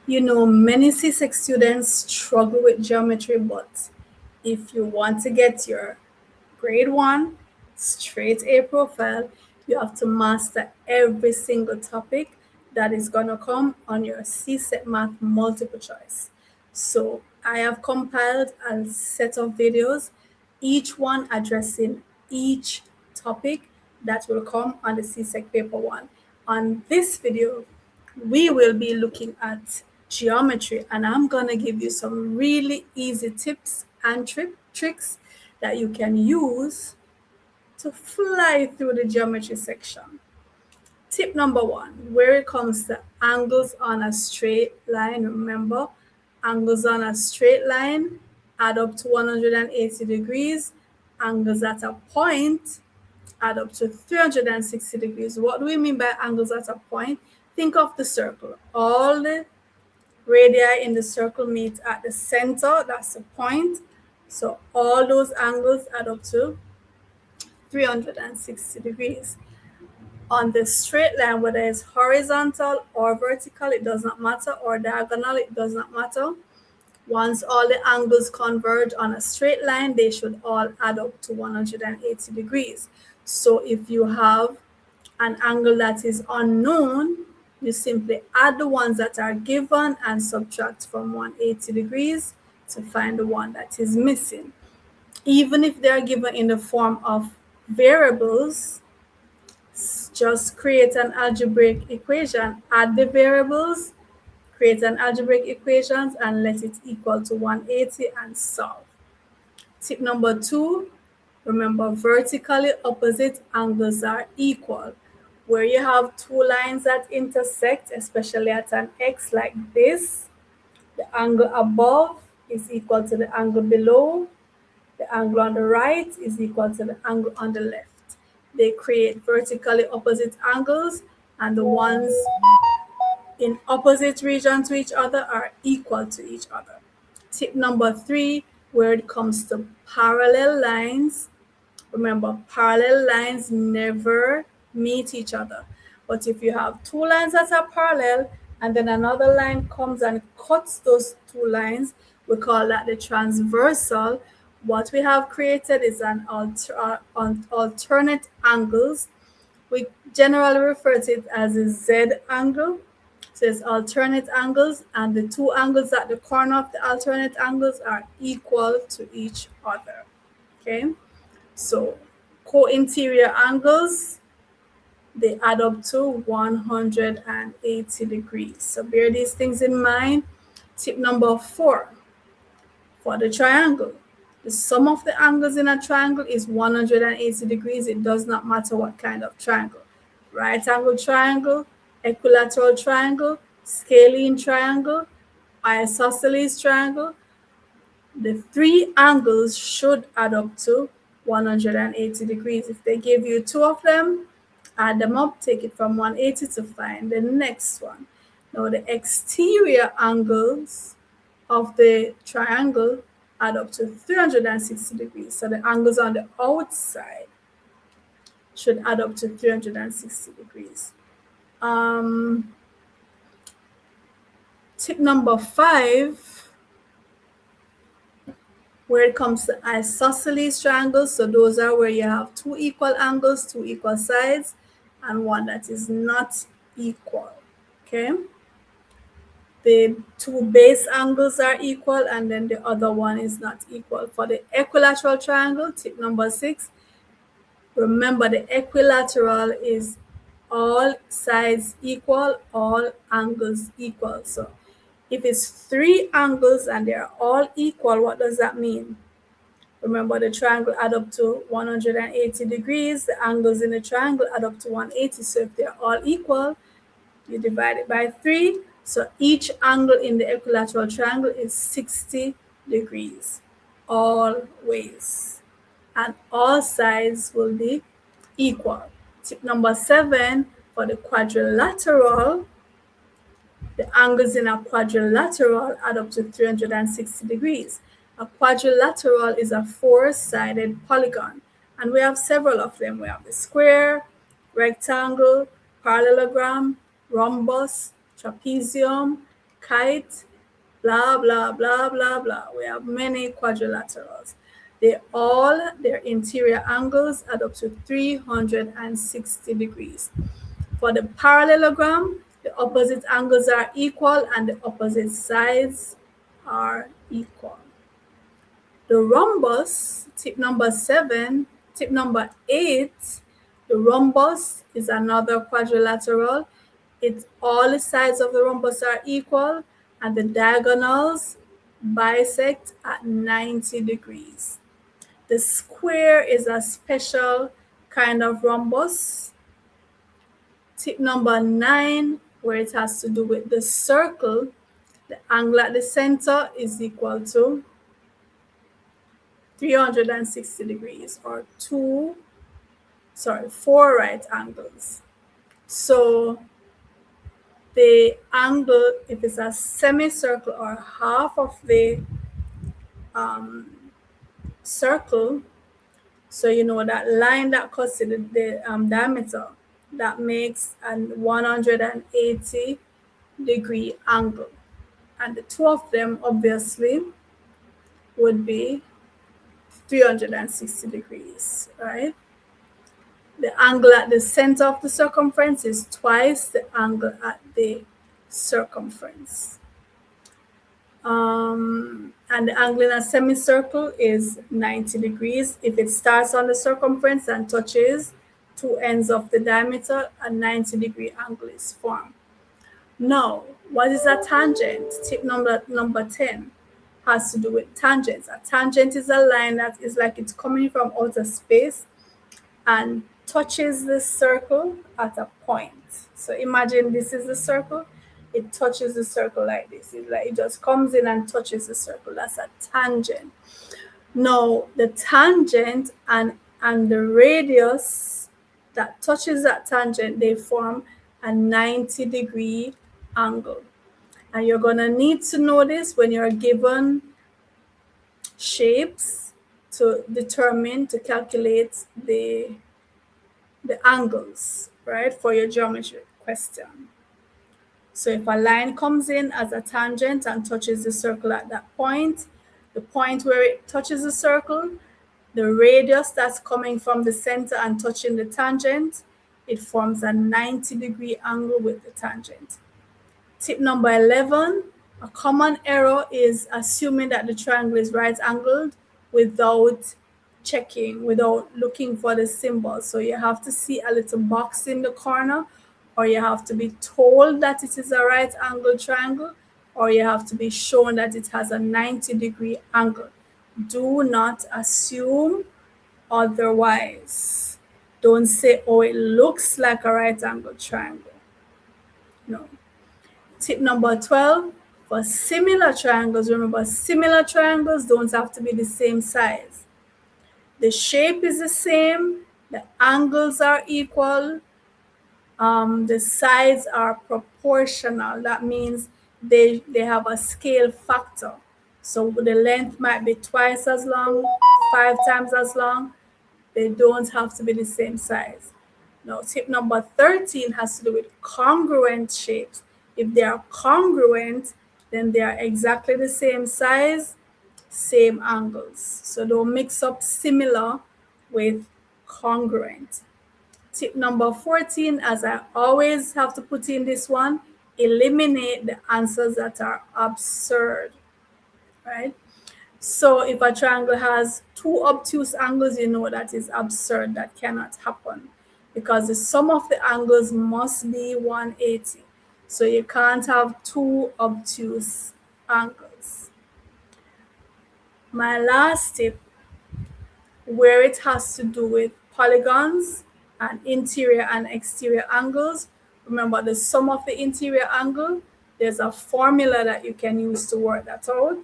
Many CSEC students struggle with geometry, but if you want to get your grade 1 straight A profile, you have to master every single topic that is going to come on your CSEC Math multiple choice. So I have compiled a set of videos, each one addressing each topic that will come on the CSEC paper 1. On this video, we will be looking at geometry, and I'm going to give you some really easy tips and tricks that you can use to fly through the geometry section. Tip number 1, where it comes to angles on a straight line, remember, angles on a straight line add up to 180 degrees. Angles at a point add up to 360 degrees. What do we mean by angles at a point? Think of the circle. All the radii in the circle meet at the center, that's the point. So all those angles add up to 360 degrees. On the straight line, whether it's horizontal or vertical, it does not matter, or diagonal, it does not matter. Once all the angles converge on a straight line, they should all add up to 180 degrees. So if you have an angle that is unknown, you simply add the ones that are given and subtract from 180 degrees to find the one that is missing. Even if they are given in the form of variables, just create an algebraic equation, add the variables, create an algebraic equation, and let it equal to 180 and solve. Tip number 2, remember vertically opposite angles are equal. Where you have two lines that intersect, especially at an x like this, the angle above is equal to the angle below. The angle on the right is equal to the angle on the left. They create vertically opposite angles, and the ones in opposite region to each other are equal to each other. Tip number 3, where it comes to parallel lines, remember, parallel lines never meet each other. But if you have two lines that are parallel and then another line comes and cuts those two lines, we call that the transversal. What we have created is an alternate angles. We generally refer to it as a Z angle. So it's alternate angles, and the two angles at the corner of the alternate angles are equal to each other. Okay, so co-interior angles, they add up to 180 degrees. So bear these things in mind. Tip number 4, for the triangle, the sum of the angles in a triangle is 180 degrees. It does not matter what kind of triangle. Right angle triangle, equilateral triangle, scalene triangle, isosceles triangle. The three angles should add up to 180 degrees. If they give you two of them, add them up, take it from 180 to find the next one. Now the exterior angles of the triangle add up to 360 degrees. So the angles on the outside should add up to 360 degrees. Tip number 5, where it comes to isosceles triangles, so those are where you have two equal angles, two equal sides, and one that is not equal. Okay, the two base angles are equal, and then the other one is not equal. For the equilateral triangle, tip number 6, remember the equilateral is all sides equal, all angles equal. So if it's 3 angles and they're all equal, what does that mean? Remember, the triangle add up to 180 degrees. The angles in the triangle add up to 180. So if they're all equal, you divide it by 3. So each angle in the equilateral triangle is 60 degrees always. And all sides will be equal. Tip number 7, for the quadrilateral, the angles in a quadrilateral add up to 360 degrees. A quadrilateral is a 4-sided polygon, and we have several of them. We have the square, rectangle, parallelogram, rhombus, trapezium, kite, blah, blah, blah, blah, blah. We have many quadrilaterals. Their interior angles add up to 360 degrees. For the parallelogram, the opposite angles are equal and the opposite sides are equal. The rhombus, tip number 7, tip number 8, the rhombus is another quadrilateral. All the sides of the rhombus are equal and the diagonals bisect at 90 degrees. The square is a special kind of rhombus. Tip number 9, where it has to do with the circle, the angle at the center is equal to 360 degrees or 4 right angles. So the angle, if it's a semicircle or half of the circle, so you know that line that cuts the diameter, that makes a 180 degree angle. And the two of them obviously would be 360 degrees, right? The angle at the center of the circumference is twice the angle at the circumference. And the angle in a semicircle is 90 degrees. If it starts on the circumference and touches two ends of the diameter, a 90 degree angle is formed. Now, what is a tangent? Tip number 10 has to do with tangents. A tangent is a line that is like it's coming from outer space and touches the circle at a point. So imagine this is the circle, it touches the circle like this. It's like it just comes in and touches the circle. That's a tangent. Now, the tangent and the radius that touches that tangent, they form a 90 degree angle. And you're going to need to know this when you're given shapes to calculate the angles, right, for your geometry question. So if a line comes in as a tangent and touches the circle at that point, the point where it touches the circle, the radius that's coming from the center and touching the tangent, it forms a 90 degree angle with the tangent. Tip number 11, a common error is assuming that the triangle is right angled without looking for the symbol. So you have to see a little box in the corner, or you have to be told that it is a right angle triangle, or you have to be shown that it has a 90 degree angle. Do not assume otherwise. Don't say, oh, it looks like a right angle triangle. No. Tip number 12, for similar triangles, remember, similar triangles don't have to be the same size. The shape is the same, the angles are equal, the sides are proportional. That means they have a scale factor. So the length might be twice as long, 5 times as long. They don't have to be the same size. Now, tip number 13 has to do with congruent shapes. If they are congruent, then they are exactly the same size, same angles. So don't mix up similar with congruent. Tip number 14, as I always have to put in this one, eliminate the answers that are absurd, right? So if a triangle has 2 obtuse angles, you know that is absurd. That cannot happen because the sum of the angles must be 180. So you can't have 2 obtuse angles. My last tip, where it has to do with polygons and interior and exterior angles, remember the sum of the interior angle, there's a formula that you can use to work that out.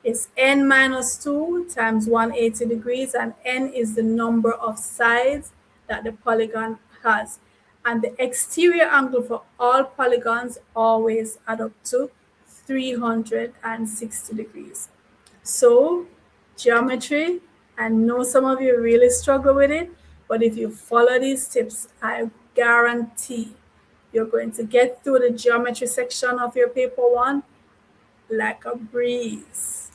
It's n minus 2 times 180 degrees, and n is the number of sides that the polygon has. And the exterior angle for all polygons always add up to 360 degrees. So geometry, I know some of you really struggle with it, but if you follow these tips, I guarantee you're going to get through the geometry section of your paper 1 like a breeze.